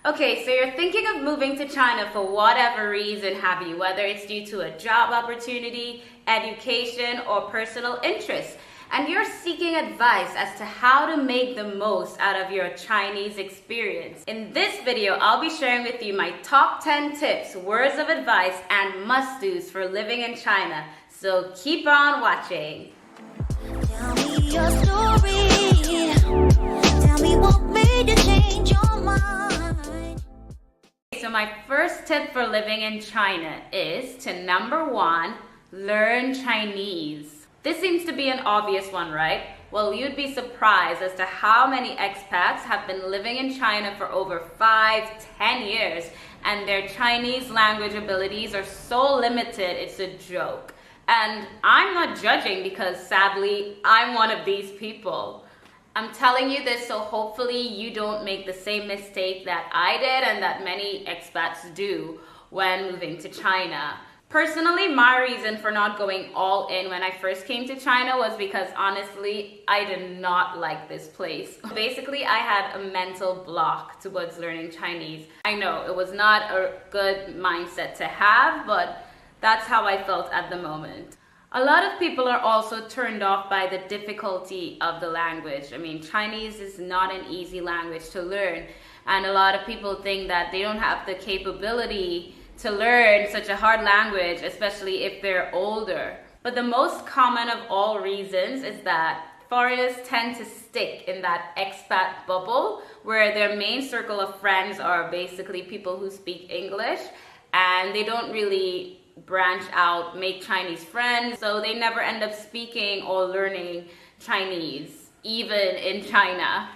Okay, so you're thinking of moving to China for whatever reason have you, whether it's due to a job opportunity, education, or personal interest, and you're seeking advice as to how to make the most out of your Chinese experience. In this video, I'll be sharing with you my top 10 tips, words of advice, and must-dos for living in China. So keep on watching. Tell me your story. Tell me what made you change your mind. So my first tip for living in China is to number 1, learn Chinese. This seems to be an obvious one, right? Well, you'd be surprised as to how many expats have been living in China for over 5-10 years, and their Chinese language abilities are so limited, it's a joke. And I'm not judging because sadly, I'm one of these people. I'm telling you this so hopefully you don't make the same mistake that I did and that many expats do when moving to China. Personally, my reason for not going all in when I first came to China was because honestly, I did not like this place. Basically, I had a mental block towards learning Chinese. I know it was not a good mindset to have, but that's how I felt at the moment. A lot of people are also turned off by the difficulty of the language. I mean, Chinese is not an easy language to learn, and a lot of people think that they don't have the capability to learn such a hard language, especially if they're older. But the most common of all reasons is that foreigners tend to stick in that expat bubble where their main circle of friends are basically people who speak English, and they don't really branch out, make Chinese friends, so they never end up speaking or learning Chinese, even in China.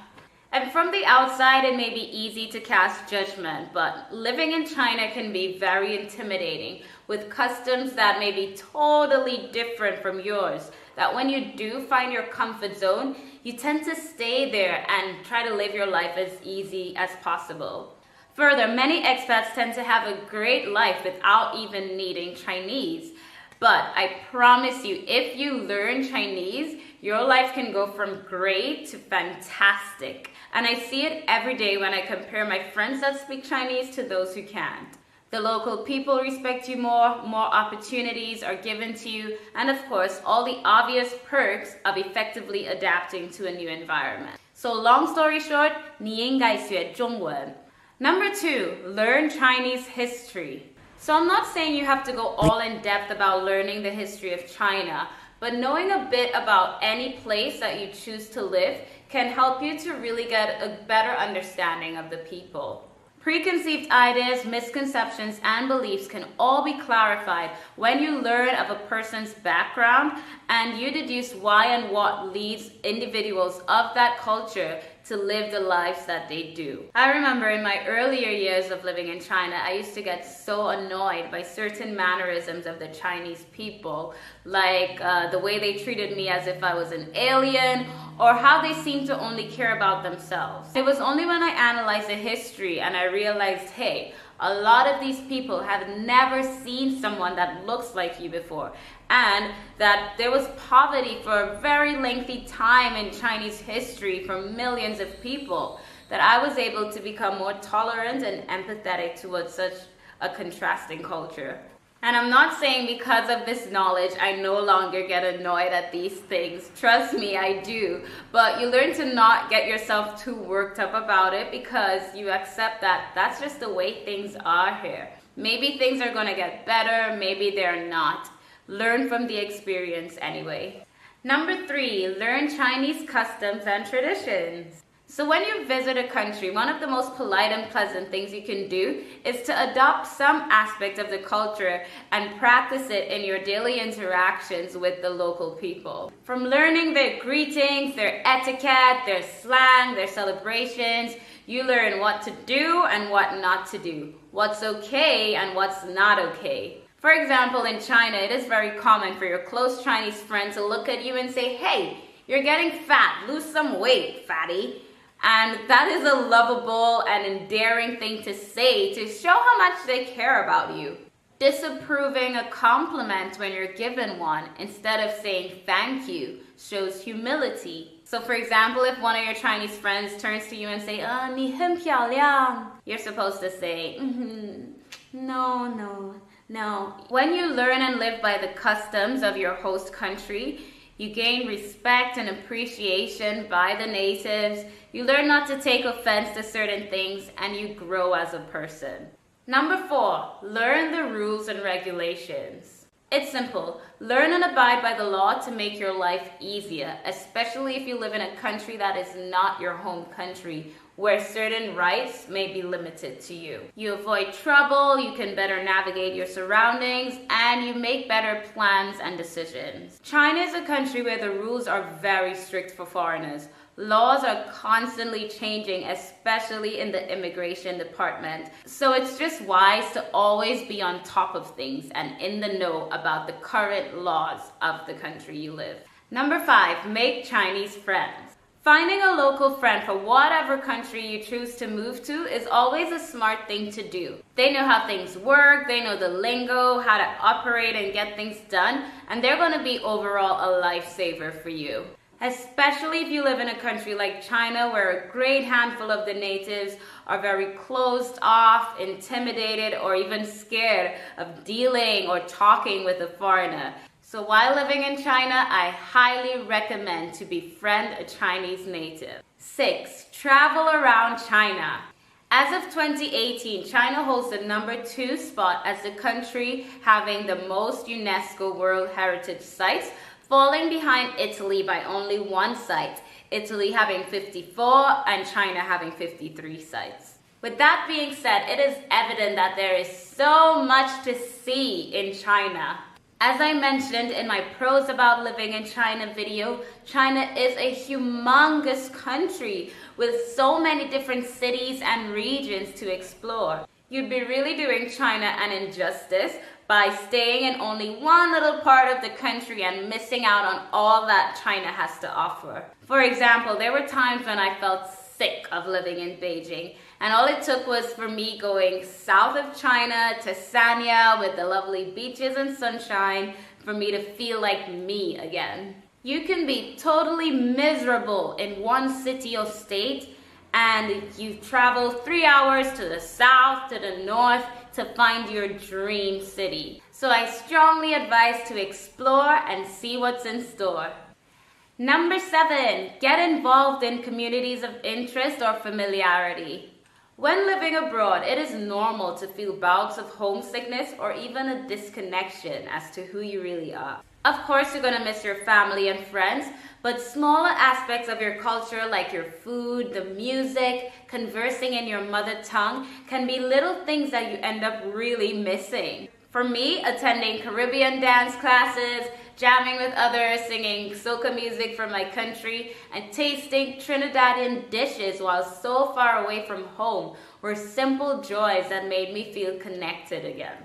And from the outside, it may be easy to cast judgment, but living in China can be very intimidating with customs that may be totally different from yours, that when you do find your comfort zone, you tend to stay there and try to live your life as easy as possible. Further, many expats tend to have a great life without even needing Chinese. But I promise you, if you learn Chinese, your life can go from great to fantastic. And I see it every day when I compare my friends that speak Chinese to those who can't. The local people respect you more opportunities are given to you, and of course, all the obvious perks of effectively adapting to a new environment. So long story short, 你应该学中文. Number 2, learn Chinese history. So I'm not saying you have to go all in depth about learning the history of China, but knowing a bit about any place that you choose to live can help you to really get a better understanding of the people. Preconceived ideas, misconceptions, and beliefs can all be clarified when you learn of a person's background and you deduce why and what leads individuals of that culture to live the lives that they do. I remember in my earlier years of living in China, I used to get so annoyed by certain mannerisms of the Chinese people, like the way they treated me as if I was an alien, or how they seemed to only care about themselves. It was only when I analyzed the history and I realized, hey, a lot of these people have never seen someone that looks like you before, and that there was poverty for a very lengthy time in Chinese history for millions of people, that I was able to become more tolerant and empathetic towards such a contrasting culture. And I'm not saying because of this knowledge, I no longer get annoyed at these things. Trust me, I do. But you learn to not get yourself too worked up about it because you accept that that's just the way things are here. Maybe things are gonna get better, maybe they're not. Learn from the experience anyway. Number 3, learn Chinese customs and traditions. So when you visit a country, one of the most polite and pleasant things you can do is to adopt some aspect of the culture and practice it in your daily interactions with the local people. From learning their greetings, their etiquette, their slang, their celebrations, you learn what to do and what not to do, what's okay and what's not okay. For example, in China, it is very common for your close Chinese friend to look at you and say, hey, you're getting fat, lose some weight, fatty. And that is a lovable and endearing thing to say to show how much they care about you. Disapproving a compliment when you're given one instead of saying thank you shows humility. So for example, if one of your Chinese friends turns to you and say, 你很漂亮, you're supposed to say, no, no, no. When you learn and live by the customs of your host country, you gain respect and appreciation by the natives. You learn not to take offense to certain things, and you grow as a person. Number 4, learn the rules and regulations. It's simple. Learn and abide by the law to make your life easier, especially if you live in a country that is not your home country, where certain rights may be limited to you. You avoid trouble, you can better navigate your surroundings, and you make better plans and decisions. China is a country where the rules are very strict for foreigners. Laws are constantly changing, especially in the immigration department. So it's just wise to always be on top of things and in the know about the current laws of the country you live. Number 5, make Chinese friends. Finding a local friend for whatever country you choose to move to is always a smart thing to do. They know how things work, they know the lingo, how to operate and get things done, and they're going to be overall a lifesaver for you. Especially if you live in a country like China, where a great handful of the natives are very closed off, intimidated, or even scared of dealing or talking with a foreigner. So while living in China, I highly recommend to befriend a Chinese native. 6, travel around China. As of 2018, China holds the number 2 spot as the country having the most UNESCO World Heritage Sites, falling behind Italy by only 1 site, Italy having 54 and China having 53 sites. With that being said, it is evident that there is so much to see in China. As I mentioned in my Pros About Living in China video, China is a humongous country with so many different cities and regions to explore. You'd be really doing China an injustice by staying in only one little part of the country and missing out on all that China has to offer. For example, there were times when I felt sick of living in Beijing, and all it took was for me going south of China to Sanya with the lovely beaches and sunshine for me to feel like me again. You can be totally miserable in one city or state, and you travel 3 hours to the south, to the north, to find your dream city. So I strongly advise to explore and see what's in store. Number 7, get involved in communities of interest or familiarity. When living abroad, it is normal to feel bouts of homesickness or even a disconnection as to who you really are. Of course, you're going to miss your family and friends, but smaller aspects of your culture like your food, the music, conversing in your mother tongue can be little things that you end up really missing. For me, attending Caribbean dance classes, jamming with others, singing soca music from my country, and tasting Trinidadian dishes while so far away from home were simple joys that made me feel connected again.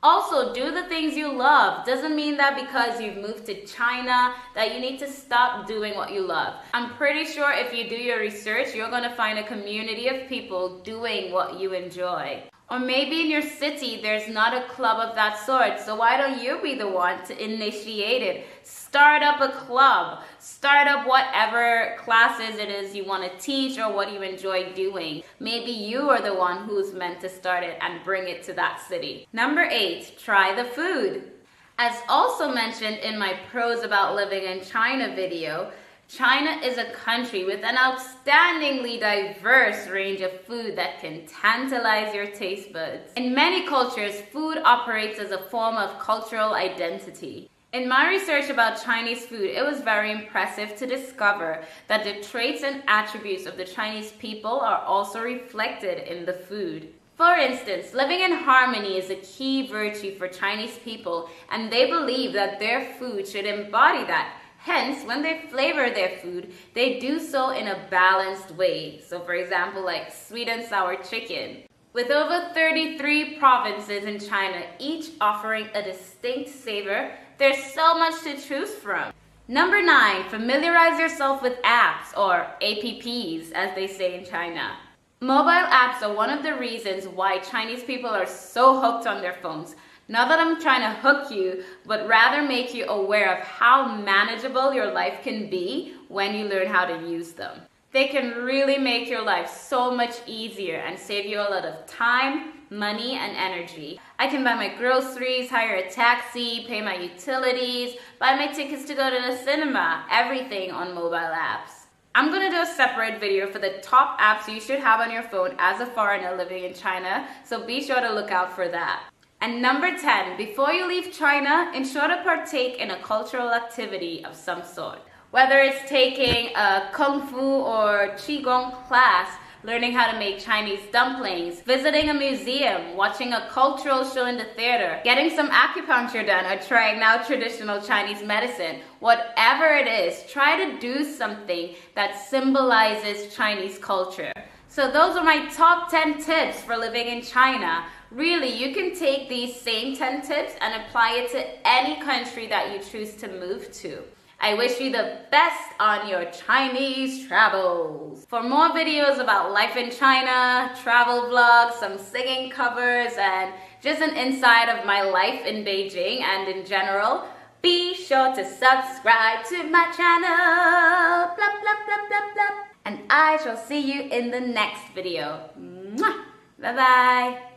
Also, do the things you love. Doesn't mean that because you've moved to China that you need to stop doing what you love. I'm pretty sure if you do your research, you're going to find a community of people doing what you enjoy. Or maybe in your city, there's not a club of that sort, so why don't you be the one to initiate it? Start up a club. Start up whatever classes it is you want to teach or what you enjoy doing. Maybe you are the one who's meant to start it and bring it to that city. Number 8, try the food. As also mentioned in my Pros About Living in China video, China is a country with an outstandingly diverse range of food that can tantalize your taste buds. In many cultures, food operates as a form of cultural identity. In my research about Chinese food, it was very impressive to discover that the traits and attributes of the Chinese people are also reflected in the food. For instance, living in harmony is a key virtue for Chinese people, and they believe that their food should embody that. Hence, when they flavor their food, they do so in a balanced way. So for example, like sweet and sour chicken. With over 33 provinces in China, each offering a distinct savor, there's so much to choose from. Number 9, familiarize yourself with apps, or apps as they say in China. Mobile apps are one of the reasons why Chinese people are so hooked on their phones. Not that I'm trying to hook you, but rather make you aware of how manageable your life can be when you learn how to use them. They can really make your life so much easier and save you a lot of time, money, and energy. I can buy my groceries, hire a taxi, pay my utilities, buy my tickets to go to the cinema, everything on mobile apps. I'm gonna do a separate video for the top apps you should have on your phone as a foreigner living in China, so be sure to look out for that. And number 10, before you leave China, ensure to partake in a cultural activity of some sort. Whether it's taking a Kung Fu or Qigong class, learning how to make Chinese dumplings, visiting a museum, watching a cultural show in the theater, getting some acupuncture done, or trying out traditional Chinese medicine, whatever it is, try to do something that symbolizes Chinese culture. So those are my top 10 tips for living in China. Really, you can take these same 10 tips and apply it to any country that you choose to move to. I wish you the best on your Chinese travels. For more videos about life in China, travel vlogs, some singing covers, and just an insight of my life in Beijing and in general, be sure to subscribe to my channel. Blah, blah, blah, blah, blah. And I shall see you in the next video. Mwah! Bye-bye.